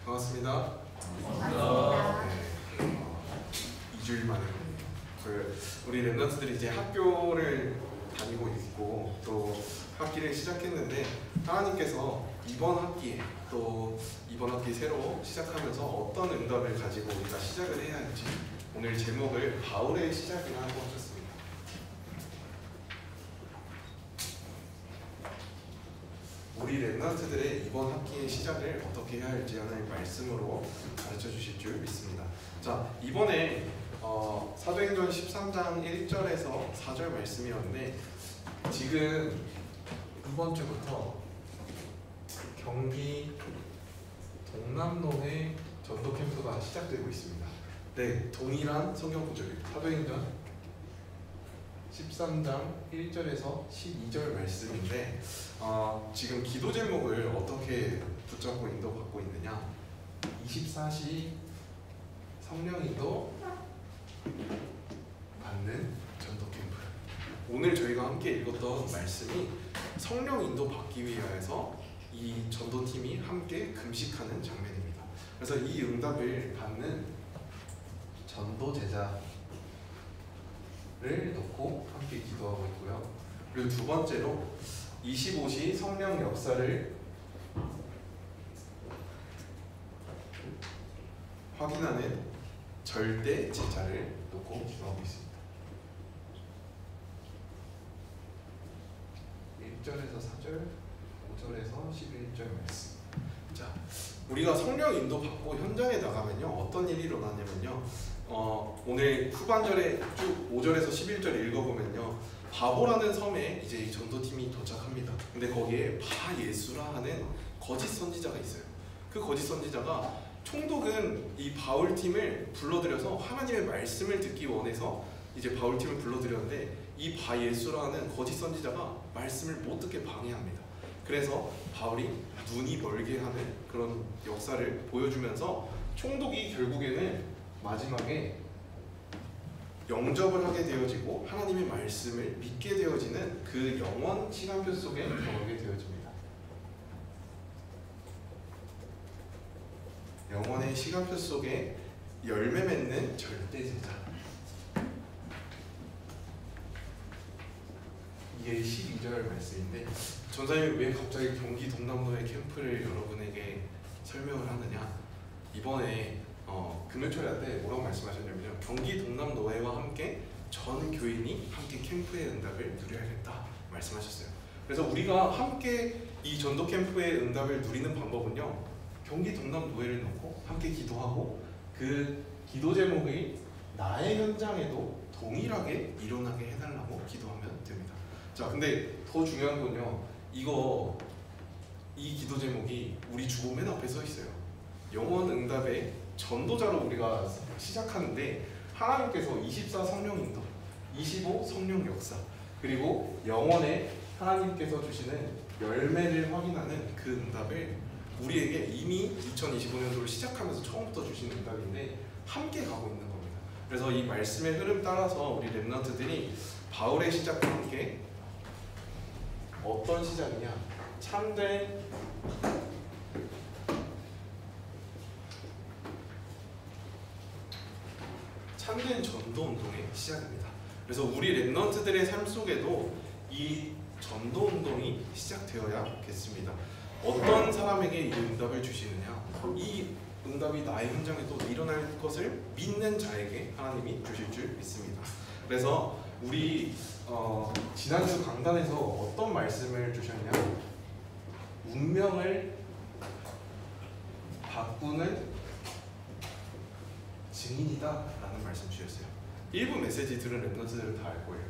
반갑습니다. 반갑습니다. 네, 2주일 만에 우리 랩런트들이 이제 학교를 다니고 있고 또 학기를 시작했는데 하나님께서 이번 학기에 또 이번 학기 새로 시작하면서 어떤 응답을 가지고 우리가 시작을 해야 할지 오늘 제목을 바울의 시작이라 하고 하셨습니다. 우리 랩런트들의 이번 학기의 시작을 어떻게 해야 할지 하나의 말씀으로 가르쳐 주실 줄 믿습니다. 자, 이번에 사도행전 13장 1절에서 4절 말씀이었는데 지금 이번 주부터 경기 동남로에 전도 캠프가 시작되고 있습니다. 네, 동일한 성경 구절입니다. 사도행전 13장 1절에서 12절 말씀인데 지금 기도 제목을 어떻게 붙잡고 인도받고 있느냐, 24시 성령 인도 받는 전도 캠프. 오늘 저희가 함께 읽었던 말씀이 성령 인도 받기 위하여서 이 전도팀이 함께 금식하는 장면입니다. 그래서 이 응답을 받는 전도 제자를 놓고 함께 기도하고 있고요. 그리고 두 번째로 25시 성령 역사를 확인하는 절대 제자를 놓고 기도하고 있습니다. 1절에서 4절, 5절에서 11절 말씀. 자, 우리가 성령 인도 받고 현장에 나가면요 어떤 일이 일어나냐면요, 오늘 후반절에 쭉 5절에서 11절 읽어보면요, 바보라는 섬에 이제 이 전도팀이 도착합니다. 근데 거기에 바예수라 하는 거짓 선지자가 있어요. 그 거짓 선지자가 총독은 이 바울팀을 불러들여서 하나님의 말씀을 듣기 원해서 이제 바울팀을 불러들였는데 이 바예수라 하는 거짓 선지자가 말씀을 못 듣게 방해합니다. 그래서 바울이 눈이 멀게 하는 그런 역사를 보여주면서 총독이 결국에는 마지막에 영접을 하게 되어지고 하나님의 말씀을 믿게 되어지는 그 영원 시간표 속에 들어가게 되어집니다. 영원의 시간표 속에 열매 맺는 절대 제자. 이게 12절 말씀인데 전사님이 왜 갑자기 경기 동남로의 캠프를 여러분에게 설명을 하느냐, 이번에 금요철야 때 뭐라고 말씀하셨냐면요, 경기 동남노회와 함께 전 교인이 함께 캠프의 응답을 누려야겠다 말씀하셨어요. 그래서 우리가 함께 이 전도 캠프의 응답을 누리는 방법은요, 경기 동남노회를 놓고 함께 기도하고 그 기도 제목이 나의 현장에도 동일하게 일어나게 해달라고 기도하면 됩니다. 자, 근데 더 중요한 건요, 이 기도 제목이 우리 주보 맨 앞에 서 있어요. 영원 응답의 전도자로 우리가 시작하는데 하나님께서 24 성령 인도, 25 성령 역사, 그리고 영원에 하나님께서 주시는 열매를 확인하는 그 응답을 우리에게 이미 2025년도를 시작하면서 처음부터 주신 응답인데 함께 가고 있는 겁니다. 그래서 이 말씀의 흐름 따라서 우리 랩런트들이 바울의 시작과 함께 어떤 시작이냐, 참된 전도 운동의 시작입니다. 그래서 우리 랩런트들의 삶 속에도 이 전도 운동이 시작되어야겠습니다. 어떤 사람에게 이 응답을 주시느냐, 이 응답이 나의 현장에도 일어날 것을 믿는 자에게 하나님이 주실 줄 믿습니다. 그래서 우리 지난주 강단에서 어떤 말씀을 주셨냐, 운명을 바꾸는 증인이다 라는 말씀 주셨어요. 일부 메시지 들은 랩런트들은 다 알 거예요.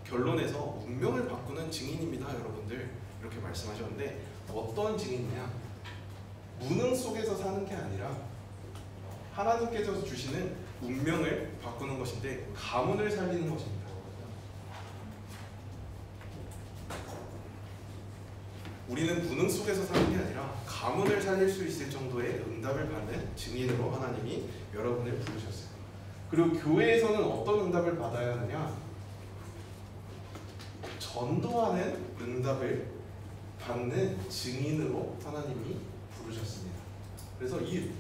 결론에서 운명을 바꾸는 증인입니다 여러분들, 이렇게 말씀하셨는데 어떤 증인이냐, 무능 속에서 사는 게 아니라 하나님께서 주시는 운명을 바꾸는 것인데 가문을 살리는 것입니다. 우리는 무능 속에서 사는 게 아니라 가문을 살릴 수 있을 정도의 응답을 받는 증인으로 하나님이 여러분을 부르셨어요. 그리고 교회에서는 어떤 응답을 받아야 하느냐, 전도하는 응답을 받는 증인으로 하나님이 부르셨습니다. 그래서 이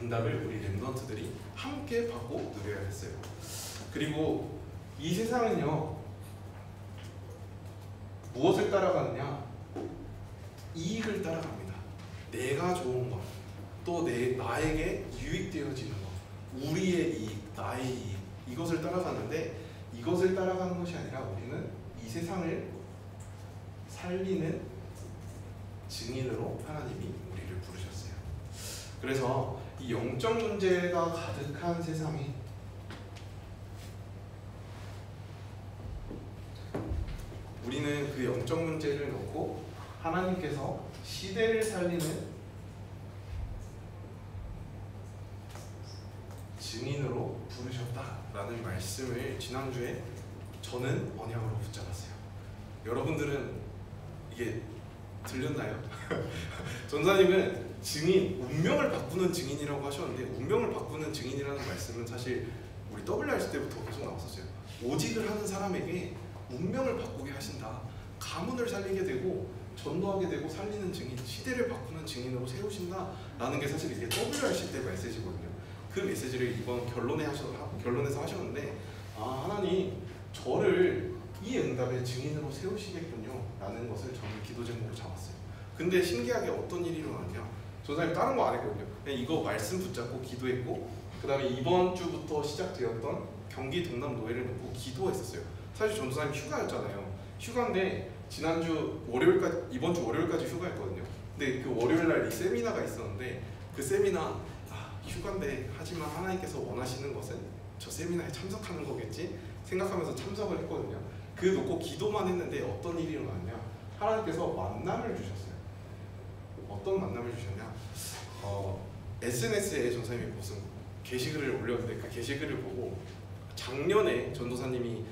응답을 우리 랩런트들이 함께 받고 누려야 했어요. 그리고 이 세상은요, 무엇을 따라가느냐? 이익을 따라갑니다. 내가 좋은 것, 또 나에게 유익되어지는 것, 우리의 이익, 나의 이익, 이것을 따라가는데, 이것을 따라가는 것이 아니라 우리는 이 세상을 살리는 증인으로 하나님이 우리를 부르셨어요. 그래서 이 영적 문제가 가득한 세상이 우리는 그 영적 문제를 놓고 하나님께서 시대를 살리는 증인으로 부르셨다라는 말씀을 지난주에 저는 언약으로 붙잡았어요. 여러분들은 이게 들렸나요? 전사님은 증인, 운명을 바꾸는 증인이라고 하셨는데, 운명을 바꾸는 증인이라는 말씀은 사실 우리 WRC 때부터 계속 나왔었어요. 오직을 하는 사람에게 운명을 바꾸게 하신다, 가문을 살리게 되고 전도하게 되고 살리는 증인, 시대를 바꾸는 증인으로 세우신다 라는 게 사실 이게 WRC 때 메시지거든요. 그 메시지를 이번 결론에서 하셨는데, 아, 하나님 저를 이 응답의 증인으로 세우시겠군요 라는 것을 저는 기도 제목으로 잡았어요. 근데 신기하게 어떤 일이 일어났냐, 전사님 다른 거 안 했거든요. 그냥 이거 말씀 붙잡고 기도했고, 그 다음에 이번 주부터 시작되었던 경기 동남 노예를 놓고 기도했었어요. 사실 전사님 휴가였잖아요. 휴가인데 지난주 월요일까지, 이번 주 월요일까지 휴가였거든요. 근데 그 월요일날 이 세미나가 있었는데, 그 세미나, 휴가인데 하지만 하나님께서 원하시는 것은 저 세미나에 참석하는 거겠지 생각하면서 참석을 했거든요. 그 놓고 기도만 했는데 어떤 일이 일어났냐, 하나님께서 만남을 주셨어요. 어떤 만남을 주셨냐, SNS에 전사님이 무슨 게시글을 올렸는데, 그 게시글을 보고 작년에 전도사님이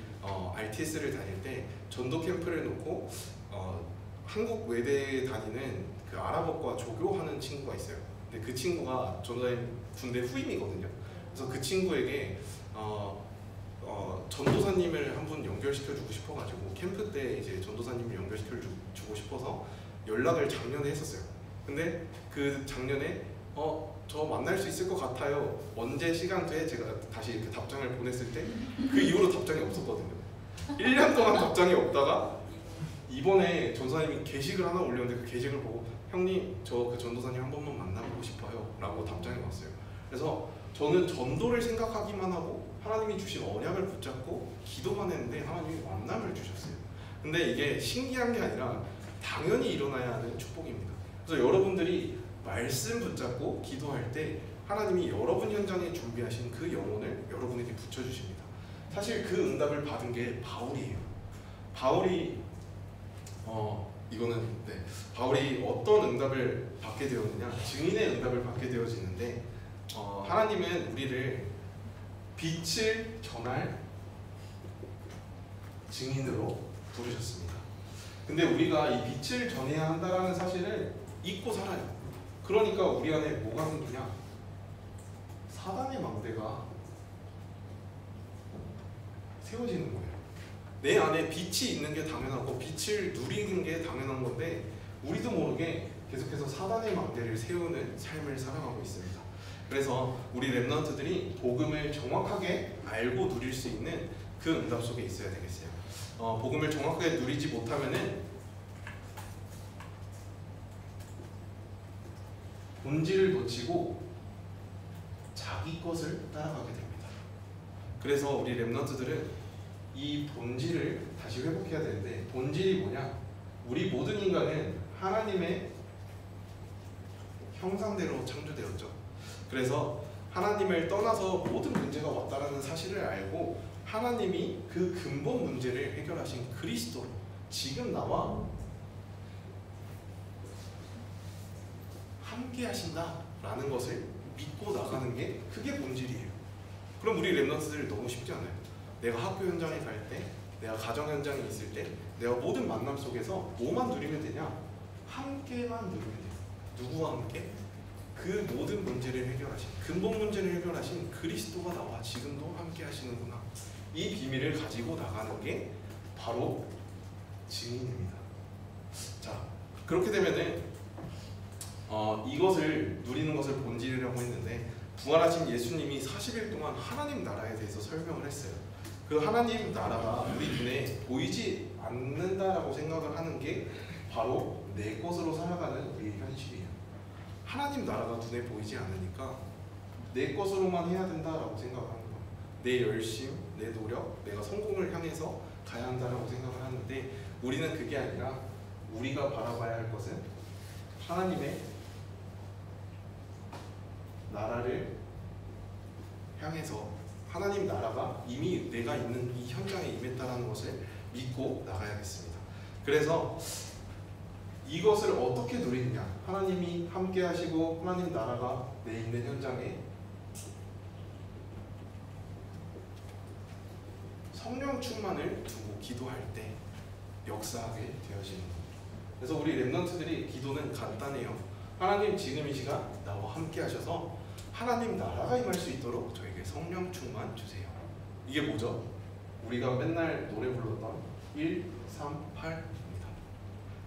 RTS를 다닐 때 전도 캠프를 놓고 한국 외대에 다니는 그 아랍어과 조교하는 친구가 있어요. 근데 그 친구가 전도사님 군대 후임이거든요. 그래서 그 친구에게 전도사님을 한 분 연결시켜주고 싶어가지고 캠프 때 이제 전도사님을 연결시켜주고 싶어서 연락을 작년에 했었어요. 근데 그 작년에 저 만날 수 있을 것 같아요, 언제 시간 돼? 제가 다시 이렇게 답장을 보냈을 때 그 이후로 답장이 없었거든요. 1년 동안 답장이 없다가 이번에 전도사님이 게시글 하나 올렸는데, 그 게시글 보고 형님 저 그 전도사님 한 번만 만나보고 싶어요 라고 답장이 왔어요. 그래서 저는 전도를 생각하기만 하고 하나님이 주신 언약을 붙잡고 기도만 했는데 하나님이 만남을 주셨어요. 근데 이게 신기한 게 아니라 당연히 일어나야 하는 축복입니다. 그래서 여러분들이 말씀 붙잡고 기도할 때 하나님이 여러분 현장에 준비하신 그 영혼을 여러분에게 붙여주십니다. 사실 그 응답을 받은 게 바울이에요. 바울이 바울이 어떤 응답을 받게 되었느냐, 증인의 응답을 받게 되어지는데, 하나님은 우리를 빛을 전할 증인으로 부르셨습니다. 근데 우리가 이 빛을 전해야 한다는 사실을 잊고 살아요. 그러니까 우리 안에 뭐가 생기냐, 사단의 망대가 세워지는 거예요. 내 안에 빛이 있는 게 당연하고 빛을 누리는 게 당연한 건데, 우리도 모르게 계속해서 사단의 망대를 세우는 삶을 살아가고 있습니다. 그래서 우리 랩런트들이 복음을 정확하게 알고 누릴 수 있는 그 응답 속에 있어야 되겠어요. 복음을 정확하게 누리지 못하면은 본질을 놓치고 자기 것을 따라가게 됩니다. 그래서 우리 랩런트들은 이 본질을 다시 회복해야 되는데, 본질이 뭐냐? 우리 모든 인간은 하나님의 형상대로 창조되었죠. 그래서 하나님을 떠나서 모든 문제가 왔다라는 사실을 알고 하나님이 그 근본 문제를 해결하신 그리스도로 지금 나와 함께 하신다라는 것을 믿고 나가는 게 그게 본질이에요. 그럼 우리 랩런트들 너무 쉽지 않아요. 내가 학교 현장에 갈 때, 내가 가정 현장에 있을 때, 내가 모든 만남 속에서 뭐만 누리면 되냐? 함께만 누리면 돼요. 누구와 함께? 그 모든 문제를 해결하신, 근본 문제를 해결하신 그리스도가 나와 지금도 함께 하시는구나. 이 비밀을 가지고 나가는 게 바로 증인입니다. 자, 그렇게 되면은 이것을 누리는 것을 본질이라고 했는데 부활하신 예수님이 40일 동안 하나님 나라에 대해서 설명을 했어요. 그 하나님 나라가 우리 눈에 보이지 않는다라고 생각을 하는 게 바로 내 것으로 살아가는 우리의 현실이에요. 하나님 나라가 눈에 보이지 않으니까 내 것으로만 해야 된다라고 생각하는 거예요. 내 열심, 내 노력, 내가 성공을 향해서 가야 한다라고 생각을 하는데 우리는 그게 아니라 우리가 바라봐야 할 것은 하나님의 나라를 향해서 하나님 나라가 이미 내가 있는 이 현장에 임했다는 것을 믿고 나가야겠습니다. 그래서 이것을 어떻게 누리느냐? 하나님이 함께 하시고 하나님 나라가 내 있는 현장에 성령 충만을 두고 기도할 때 역사하게 되어지는 겁니다. 그래서 우리 렘넌트들이 기도는 간단해요. 하나님 지금 이 시간 나와 함께 하셔서 하나님 나라가 임할 수 있도록 저에게 성령 충만 주세요. 이게 뭐죠? 우리가 맨날 노래 불렀던 138입니다.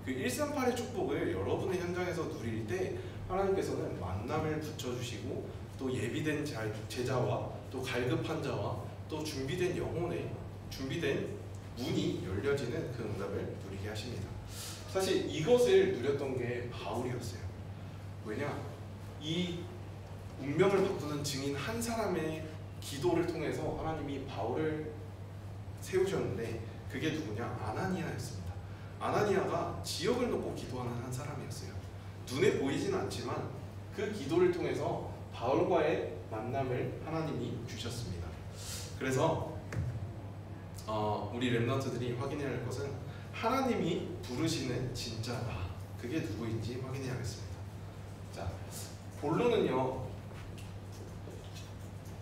그 138의 축복을 여러분의 현장에서 누릴 때 하나님께서는 만남을 붙여주시고 또 예비된 제자와 또 갈급한 자와 또 준비된 영혼에 준비된 문이 열려지는 그 응답을 누리게 하십니다. 사실 이것을 누렸던 게 바울이었어요. 왜냐? 이 운명을 바꾸는 증인 한 사람의 기도를 통해서 하나님이 바울을 세우셨는데 그게 누구냐? 아나니아였습니다. 아나니아가 지역을 놓고 기도하는 한 사람이었어요. 눈에 보이진 않지만 그 기도를 통해서 바울과의 만남을 하나님이 주셨습니다. 그래서 우리 렘넌트들이 확인해야 할 것은 하나님이 부르시는 진짜 나, 그게 누구인지 확인해야겠습니다. 자, 본론은요,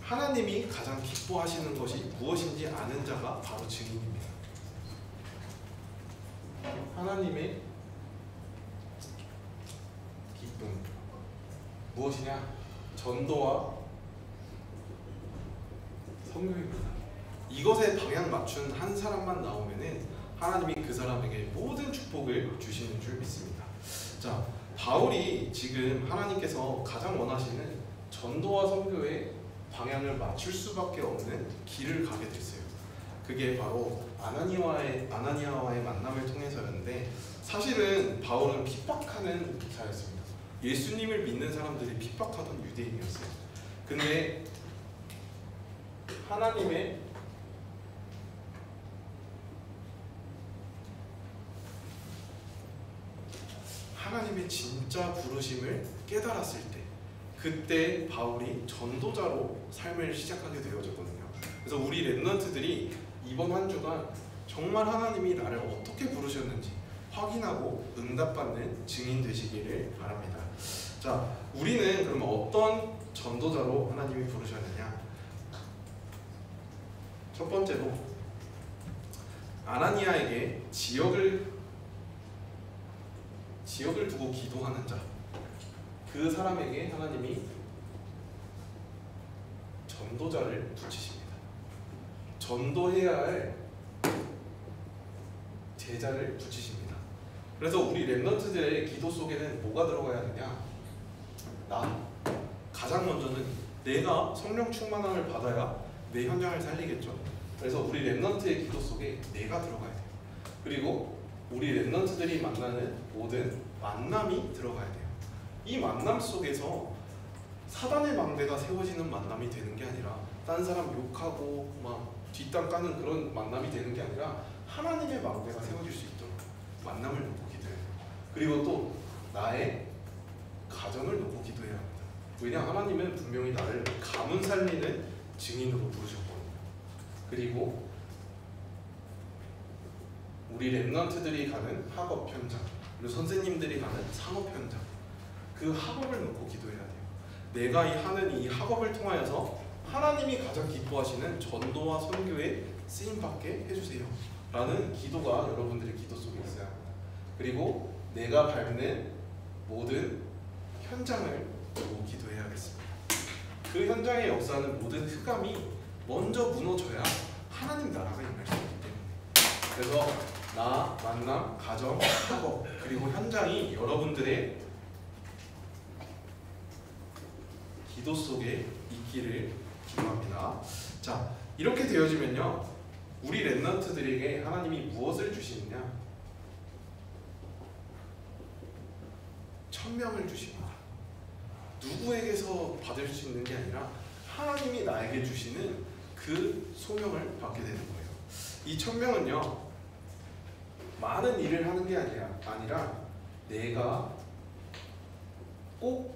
하나님이 가장 기뻐하시는 것이 무엇인지 아는 자가 바로 증인입니다. 하나님의 기쁨 무엇이냐? 전도와 선교입니다. 이것에 방향 맞춘 한 사람만 나오면은 하나님이 그 사람에게 모든 축복을 주시는 줄 믿습니다. 자, 바울이 지금 하나님께서 가장 원하시는 전도와 선교의 방향을 맞출 수밖에 없는 길을 가게 됐어요. 그게 바로 아나니아와의 만남을 통해서였는데 사실은 바울은 핍박하는 자였습니다. 예수님을 믿는 사람들이 핍박하던 유대인이었어요. 근데 하나님의 진짜 부르심을 깨달았을 때 그때 바울이 전도자로 삶을 시작하게 되어졌거든요. 그래서 우리 렘넌트들이 이번 한 주간 정말 하나님이 나를 어떻게 부르셨는지 확인하고 응답받는 증인 되시기를 바랍니다. 자, 우리는 그럼 어떤 전도자로 하나님이 부르셨느냐? 첫 번째로 아나니아에게 지역을 두고 기도하는 자, 그 사람에게 하나님이 전도자를 붙이십니다. 전도해야 할 제자를 붙이십니다. 그래서 우리 렘넌트들의 기도 속에는 뭐가 들어가야 하느냐? 가장 먼저는 내가 성령 충만함을 받아야 내 현장을 살리겠죠. 그래서 우리 렘넌트의 기도 속에 내가 들어가야 돼요. 그리고 우리 렘넌트들이 만나는 모든 만남이 들어가야 돼요. 이 만남 속에서 사단의 망대가 세워지는 만남이 되는 게 아니라 딴 사람 욕하고 막 뒷담 까는 그런 만남이 되는 게 아니라 하나님의 망대가 세워질 수 있도록 만남을 놓고 기도해야 돼요. 그리고 또 나의 가정을 놓고 기도해야 합니다. 왜냐? 하나님은 분명히 나를 가문 살리는 증인으로 부르셨거든요. 그리고 우리 렘넌트들이 가는 학업 현장, 그리고 선생님들이 가는 산업 현장, 그 학업을 놓고 기도해야 돼요. 내가 하는 이 학업을 통하여서 하나님이 가장 기뻐하시는 전도와 선교에 쓰임받게 해주세요 라는 기도가 여러분들의 기도 속에 있어야 합니다. 그리고 내가 밟는 모든 현장을 두고 기도해야겠습니다. 그 현장의 역사는 모든 흑암이 먼저 무너져야 하나님 나라가 임할 수 있기 때문에, 그래서 나, 만남, 가정, 학업, 그리고 현장이 여러분들의 기도 속에 있기를 기도합니다. 자, 이렇게 되어지면요, 우리 렘넌트들에게 하나님이 무엇을 주시느냐? 천명을 주십니다. 누구에게서 받을 수 있는 게 아니라 하나님이 나에게 주시는 그 소명을 받게 되는 거예요. 이 천명은요, 많은 일을 하는 게 아니라 내가 꼭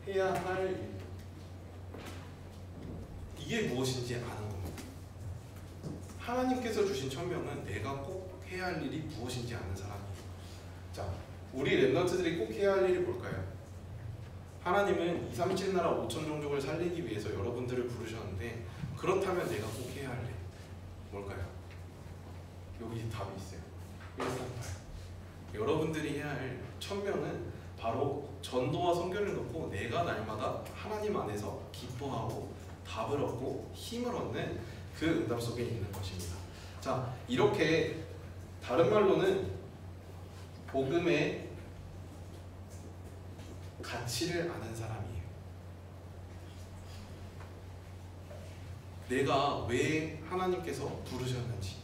해야 할 일, 이게 무엇인지 아는 겁니다. 하나님께서 주신 천명은 내가 꼭 해야 할 일이 무엇인지 아는 사람이에요. 자, 우리 렘넌트들이 꼭 해야 할 일이 뭘까요? 하나님은 237 나라 5천 종족을 살리기 위해서 여러분들을 부르셨는데, 그렇다면 내가 꼭 해야 할 일 뭘까요? 여기 답이 있어요. 이렇게 봐요. 여러분들이 해야 할 천명은 바로 전도와 선교를 놓고 내가 날마다 하나님 안에서 기뻐하고 답을 얻고 힘을 얻는 그 응답 속에 있는 것입니다. 자, 이렇게 다른 말로는 복음의 가치를 아는 사람이에요. 내가 왜 하나님께서 부르셨는지,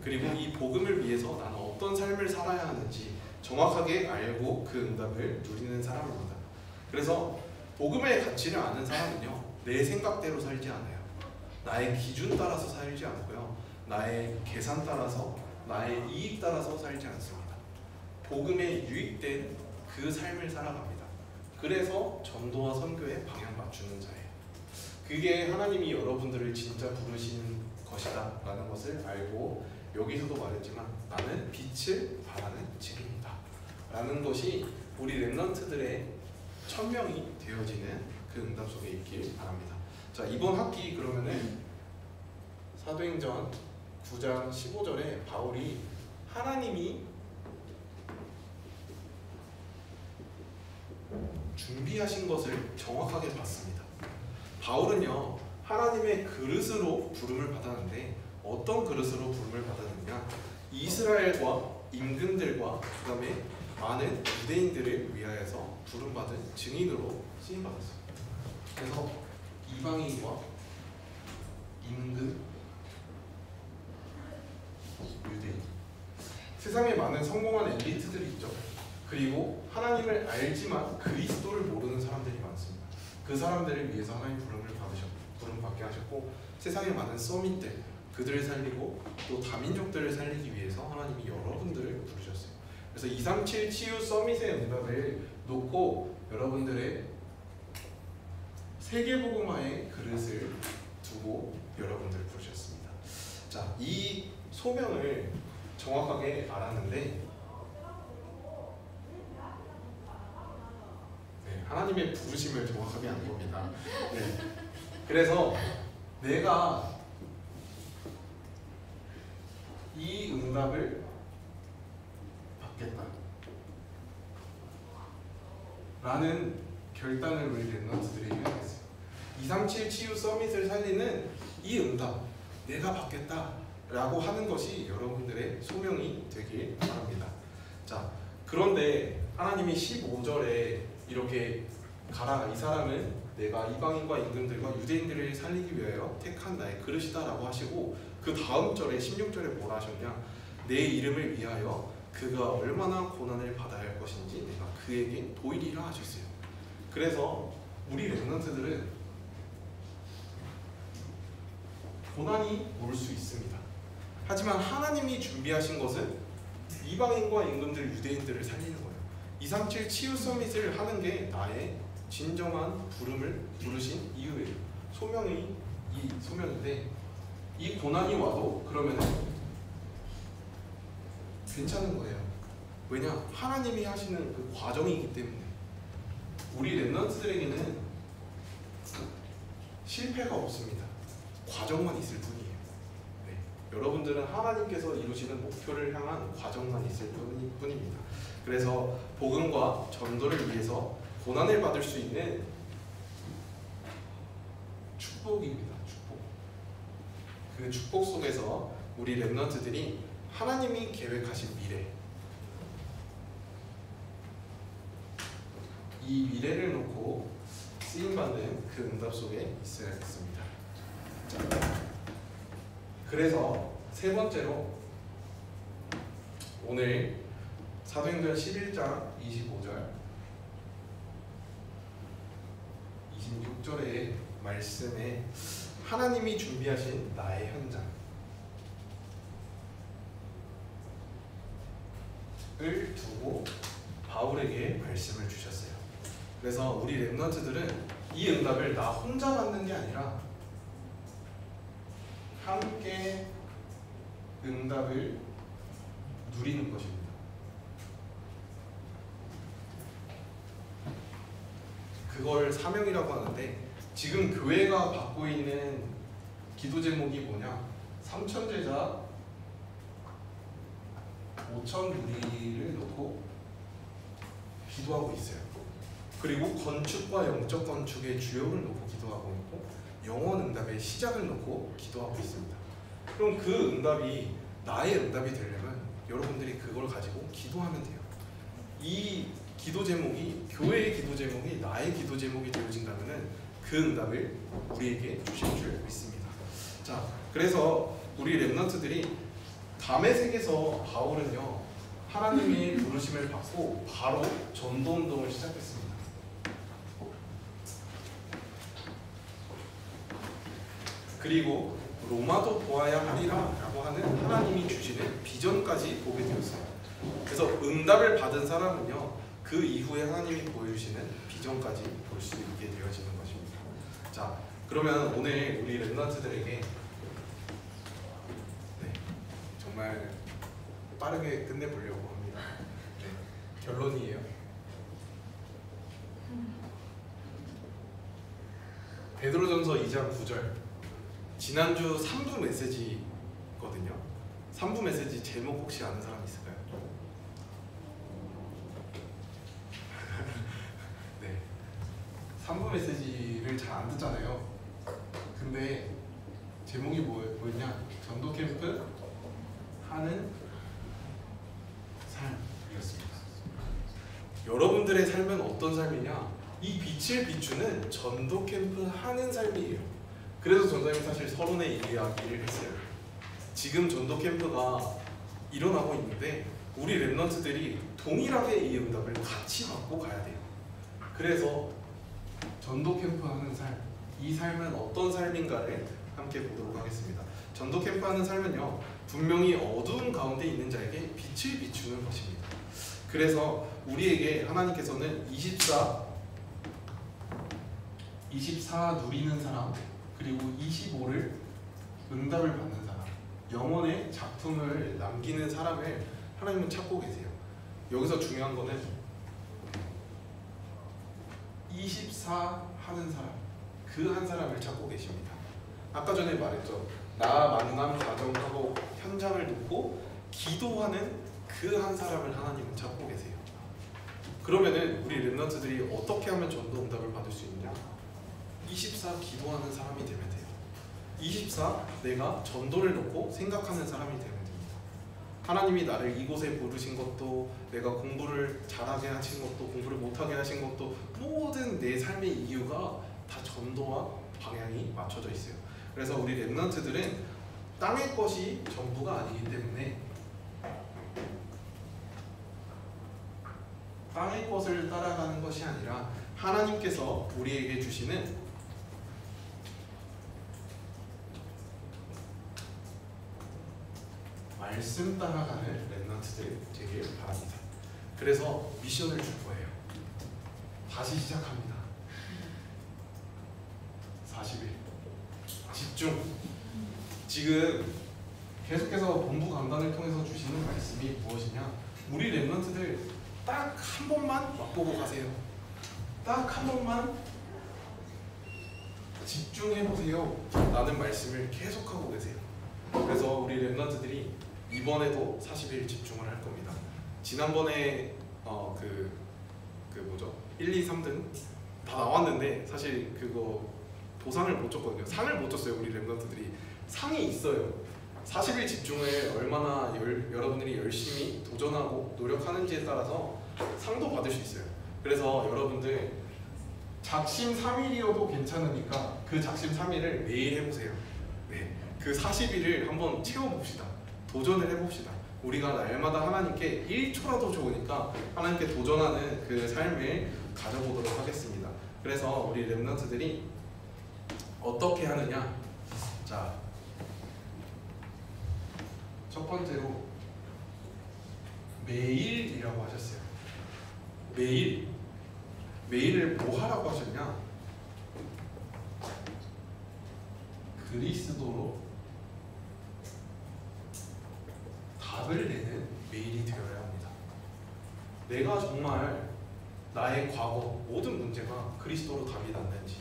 그리고 이 복음을 위해서 나는 어떤 삶을 살아야 하는지 정확하게 알고 그 응답을 누리는 사람입니다. 그래서 복음의 가치를 아는 사람은요, 내 생각대로 살지 않아요. 나의 기준 따라서 살지 않고요, 나의 계산 따라서, 나의 이익 따라서 살지 않습니다. 복음에 유익된 그 삶을 살아갑니다. 그래서 전도와 선교에 방향 맞추는 자예요. 그게 하나님이 여러분들을 진짜 부르시는 것이다 라는 것을 알고, 여기서도 말했지만 나는 빛을 발하는 증인이다 라는 것이 우리 렘넌트들의 천명이 되어지는 그 응답 속에 있길 바랍니다. 자, 이번 학기 그러면은 사도행전 9장 15절에 바울이 하나님이 준비하신 것을 정확하게 봤습니다. 바울은요, 하나님의 그릇으로 부름을 받았는데 어떤 그릇으로 부름을 받았느냐? 이스라엘과 임금들과 그 다음에 많은 유대인들을 위하여서 부름받은 증인으로 쓰임받았어요. 그래서 이방인과 임금, 유대인, 세상에 많은 성공한 엘리트들이 있죠. 그리고 하나님을 알지만 그리스도를 모르는 사람들이 많습니다. 그 사람들을 위해서 하나님 부름 받게 하셨고, 세상에 많은 서밋들, 그들을 살리고 또 다민족들을 살리기 위해서 하나님이 여러분들을 부르셨어요. 그래서 237 치유 서밋의 응답을 놓고 여러분들의 세계복음화의 그릇을 두고 여러분들을 부르셨습니다. 자, 이 소명을 정확하게 알았는데, 하나님의 부르심을 정확하게 안 겁니다. 네. 그래서 내가 이 응답을 받겠다 라는 결단을 우리 렘넌트들이 해야겠어요. 237 치유 서밋을 살리는 이 응답, 내가 받겠다 라고 하는 것이 여러분들의 소명이 되길 바랍니다. 자, 그런데 하나님이 15절에 이렇게 가라, 이 사람은 내가 이방인과 임금들과 유대인들을 살리기 위하여 택한 나의 그릇이다 라고 하시고, 그 다음 절에 16절에 뭐라 하셨냐? 내 이름을 위하여 그가 얼마나 고난을 받아야 할 것인지 내가 그에게 보이리라 하셨어요. 그래서 우리 렘넌트들은 고난이 올 수 있습니다. 하지만 하나님이 준비하신 것은 이방인과 임금들, 유대인들을 살리는 거예요. 237 치유 서밋을 하는 게 나의 진정한 부름을 부르신 이유예요. 소명이 이 소명인데, 이 고난이 와도 그러면 괜찮은 거예요. 왜냐? 하나님이 하시는 그 과정이기 때문에. 우리 렘넌트들에게는 실패가 없습니다. 과정만 있을 뿐이에요. 네. 여러분들은 하나님께서 이루시는 목표를 향한 과정만 있을 뿐입니다. 그래서 복음과 전도를 위해서 고난을 받을 수 있는 축복입니다. 축복. 그 축복 속에서 우리 렘넌트들이 하나님이 계획하신 미래, 이 미래를 놓고 쓰임받는 그 응답 속에 있어야겠습니다. 자, 그래서 세 번째로 오늘 사도행전 11장 25절 26절의 말씀에 하나님이 준비하신 나의 현장을 두고 바울에게 말씀을 주셨어요. 그래서 우리 랩런트들은 이 응답을 나 혼자 받는 게 아니라 함께 응답을 누리는 것입니다. 그걸 사명이라고 하는데 지금 교회가 받고 있는 기도 제목이 뭐냐? 3,000 제자 5,000 무리를 놓고 기도하고 있어요. 그리고 건축과 영적 건축의 주역을 놓고 기도하고 있고 영원 응답의 시작을 놓고 기도하고 있습니다. 그럼 그 응답이 나의 응답이 되려면 여러분들이 그걸 가지고 기도하면 돼요. 이 기도 제목이 교회의 기도 제목이 나의 기도 제목이 되어진다면은 그 응답을 우리에게 주실 줄 믿습니다. 자, 그래서 우리 랩런트들이 담의 색에서 바울은요 하나님의 부르심을 받고 바로 전도 운동을 시작했습니다. 그리고 로마도 보아야 하리라라고 하는 하나님이 주시는 비전까지 보게 되었어요. 그래서 응답을 받은 사람은요 그 이후에 하나님이 보여주시는 비전까지 볼 수 있게 되어지는 것입니다. 자, 그러면 오늘 우리 랩런트들에게 정말 빠르게 끝내보려고 합니다. 네, 결론이에요. 베드로전서 2장 9절 지난주 3부 메시지거든요. 3부 메시지 제목 혹시 아는 사람 있을까요? 네, 3부 메시지를 잘 안 듣잖아요. 근데 제목이 뭐였냐? 전도 캠프 하는 삶이었습니다. 여러분들의 삶은 어떤 삶이냐? 이 빛을 비추는 전도 캠프 하는 삶이에요. 그래서 전사님이 사실 서론에 이야기를 했어요. 지금 전도 캠프가 일어나고 있는데 우리 랩런트들이 동일하게 이 응답을 같이 받고 가야 돼요. 그래서 전도 캠프 하는 삶, 이 삶은 어떤 삶인가를 함께 보도록 하겠습니다. 전도 캠프 하는 삶은요 분명히 어두운 가운데 있는 자에게 빛을 비추는 것입니다. 그래서 우리에게 하나님께서는 24 누리는 사람 그리고 25를 응답을 받는 사람 영혼의 작품을 남기는 사람을 하나님은 찾고 계세요. 여기서 중요한 거는 24 하는 사람 그 한 사람을 찾고 계십니다. 아까 전에 말했죠. 나 만남 가정하고 현장을 놓고 기도하는 그 한 사람을 하나님은 찾고 계세요. 그러면은 우리 랩런트들이 어떻게 하면 전도 응답을 받을 수 있느냐? 24 기도하는 사람이 되면 돼요. 24 내가 전도를 놓고 생각하는 사람이 되면 됩니다. 하나님이 나를 이곳에 부르신 것도 내가 공부를 잘하게 하신 것도 공부를 못하게 하신 것도 모든 내 삶의 이유가 다 전도와 방향이 맞춰져 있어요. 그래서 우리 랩런트들은 땅의 것이 전부가 아니기 때문에 땅의 것을 따라가는 것이 아니라 하나님께서 우리에게 주시는 말씀 따라가는 랩런트들 되길 바랍니다. 그래서 미션을 줄 거예요. 다시 시작합니다. 40일 집중. 지금 계속해서 본부 강단을 통해서 주시는 말씀이 무엇이냐? 우리 랩런트들 딱 한 번만 맛보고 가세요. 딱 한 번만 집중해보세요 라는 말씀을 계속하고 계세요. 그래서 우리 랩런트들이 이번에도 40일 집중을 할 겁니다. 지난번에 뭐죠? 1, 2, 3등 다 나왔는데 사실 그거 보상을 못 줬거든요. 상을 못 줬어요. 우리 랩런트들이 상이 있어요. 40일 집중을 얼마나 여러분들이 열심히 도전하고 노력하는지에 따라서 상도 받을 수 있어요. 그래서 여러분들 작심 3일이어도 괜찮으니까 그 작심 3일을 매일 해보세요. 네, 그 40일을 한번 채워봅시다. 도전을 해봅시다. 우리가 날마다 하나님께 1초라도 좋으니까 하나님께 도전하는 그 삶을 가져보도록 하겠습니다. 그래서 우리 렘넌트들이 어떻게 하느냐? 자, 첫 번째로 매일이라고 하셨어요. 매일을 뭐 하라고 하셨냐? 그리스도로 답을 내는 매일이 되어야 합니다. 내가 정말 나의 과거 모든 문제가 그리스도로 답이 났는지,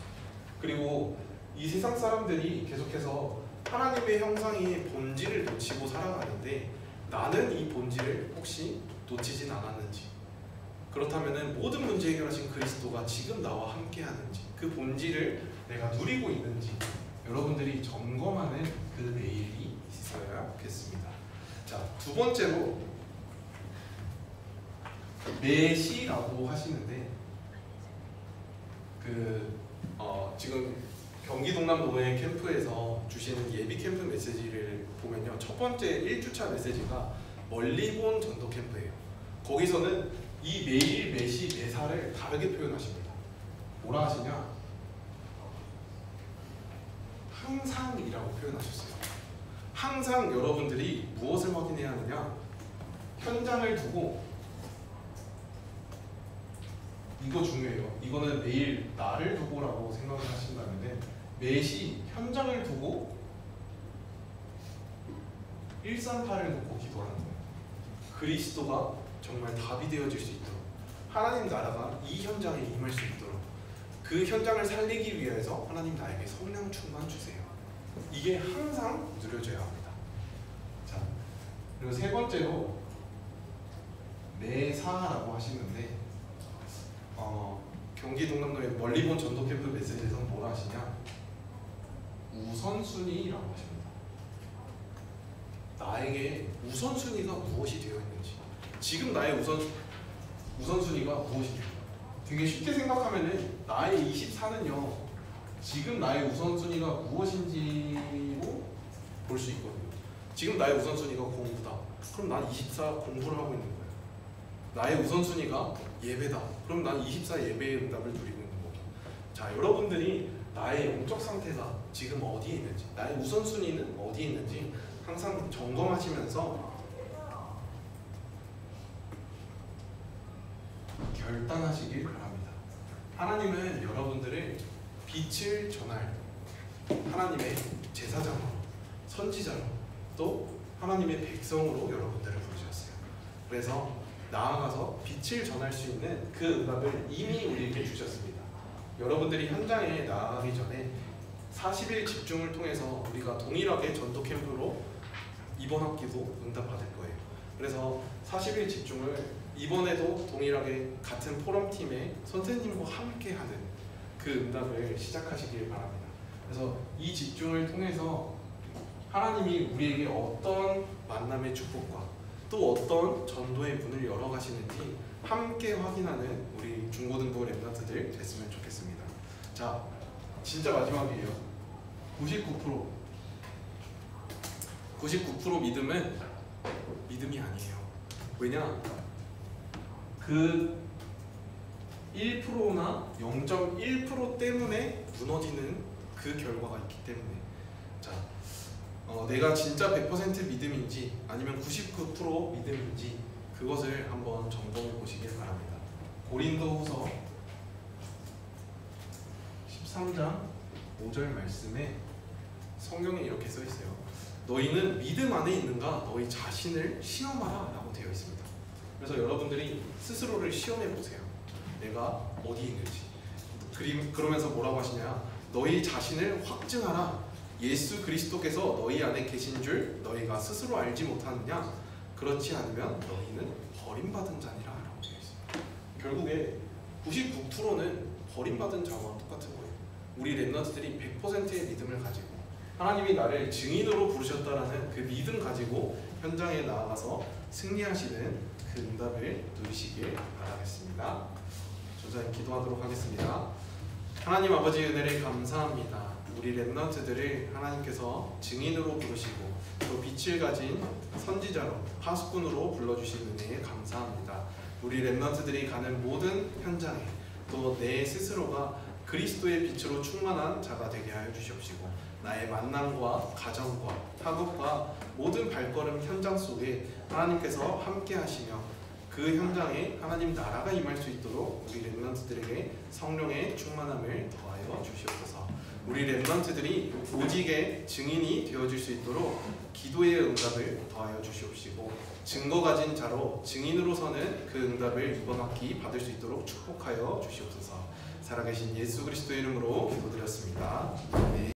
그리고 이 세상 사람들이 계속해서 하나님의 형상의 본질을 놓치고 살아가는데 나는 이 본질을 혹시 놓치진 않았는지, 그렇다면 모든 문제 해결하신 그리스도가 지금 나와 함께 하는지, 그 본질을 내가 누리고 있는지 여러분들이 점검하는 그 매일이 있어야겠습니다. 자, 두 번째로 매시라고 하시는데 지금 경기 동남도의 캠프에서 주시는 예비 캠프 메시지를 보면요, 첫 번째 1주차 메시지가 멀리 본 전도 캠프예요. 거기서는 이 매일, 매시, 매사를 다르게 표현하십니다. 뭐라 하시냐? 항상이라고 표현하셨어요. 항상 여러분들이 무엇을 확인해야 하느냐? 현장을 두고, 이거 중요해요. 이거는 매일 나를 두고라고 생각을 하신다면 매시 현장을 두고 138을 놓고 기도하는 거예요. 그리스도가 정말 답이 되어질 수 있도록, 하나님 나라가 이 현장에 임할 수 있도록, 그 현장을 살리기 위해서 하나님 나에게 성령 충만 주세요. 이게 항상 누려져야 합니다. 자, 그리고 세 번째로 매사라고 하시는데 경기 동남도의 멀리 본 전도 캠프 메시지에서는 뭐라 하시냐? 우선순위라고 하십니다. 나에게 우선순위가 무엇이 되어 있는지, 지금 나의 우선순위가 무엇인지 되게 쉽게 생각하면은 나의 24는요 지금 나의 우선순위가 무엇인지로 볼 수 있거든요. 지금 나의 우선순위가 공부다. 그럼 난 24 공부를 하고 있는 거예요. 나의 우선순위가 예배다. 그럼 난 24 예배의 응답을 누리고 있는 거고. 자, 여러분들이 나의 영적 상태가 지금 어디에 있는지, 나의 우선순위는 어디에 있는지 항상 점검하시면서 결단하시길 바랍니다. 하나님은 여러분들을 빛을 전할 하나님의 제사장으로, 선지자로, 또 하나님의 백성으로 여러분들을 부르셨어요. 그래서 나아가서 빛을 전할 수 있는 그 응답을 이미 우리에게 주셨습니다. 여러분들이 현장에 나아가기 전에 40일 집중을 통해서 우리가 동일하게 전도 캠프로 이번 학기도 응답받을 거예요. 그래서 40일 집중을 이번에도 동일하게 같은 포럼팀의 선생님과 함께하는 그 응답을 시작하시길 바랍니다. 그래서 이 집중을 통해서 하나님이 우리에게 어떤 만남의 축복과 또 어떤 전도의 문을 열어가시는지 함께 확인하는 우리 중고등부 렘넌트들 됐으면 좋겠습니다. 자, 진짜 마지막이에요. 99% 믿음은 믿음이 아니에요. 왜냐? 그 1%나 0.1% 때문에 무너지는 그 결과가 있기 때문에, 자, 내가 진짜 100% 믿음인지 아니면 99% 믿음인지 그것을 한번 점검해 보시길 바랍니다. 고린도후서 13장 5절 말씀에 성경에 이렇게 써 있어요. 너희는 믿음 안에 있는가 너희 자신을 시험하라 라고 되어 있습니다. 그래서 여러분들이 스스로를 시험해 보세요. 내가 어디 있는지. 그러면서 뭐라고 하시냐? 너희 자신을 확증하라. 예수 그리스도께서 너희 안에 계신 줄 너희가 스스로 알지 못하느냐? 그렇지 않으면 너희는 버림받은 자니라 라고 되어 있습니다. 결국에 99%는 버림받은 자와 똑같은 거예요. 우리 렘넌트들이 100%의 믿음을 가지고 하나님이 나를 증인으로 부르셨다라는 그 믿음 가지고 현장에 나아가서 승리하시는 그 응답을 누리시길 바라겠습니다. 조사님 기도하도록 하겠습니다. 하나님 아버지 은혜를 감사합니다. 우리 렘넌트들을 하나님께서 증인으로 부르시고 또 빛을 가진 선지자로 파수꾼으로 불러주신 은혜에 감사합니다. 우리 렘넌트들이 가는 모든 현장에 또 내 스스로가 그리스도의 빛으로 충만한 자가 되게 하여 주시옵시고 나의 만남과 가정과 학업과 모든 발걸음 현장 속에 하나님께서 함께 하시며 그 현장에 하나님 나라가 임할 수 있도록 우리 렘넌트들에게 성령의 충만함을 더하여 주시옵소서. 우리 렘넌트들이 오직의 증인이 되어줄 수 있도록 기도의 응답을 더하여 주시옵시고 증거 가진 자로 증인으로 서는 그 응답을 이번 학기 받을 수 있도록 축복하여 주시옵소서. 살아계신 예수 그리스도의 이름으로 기도드렸습니다. 아멘.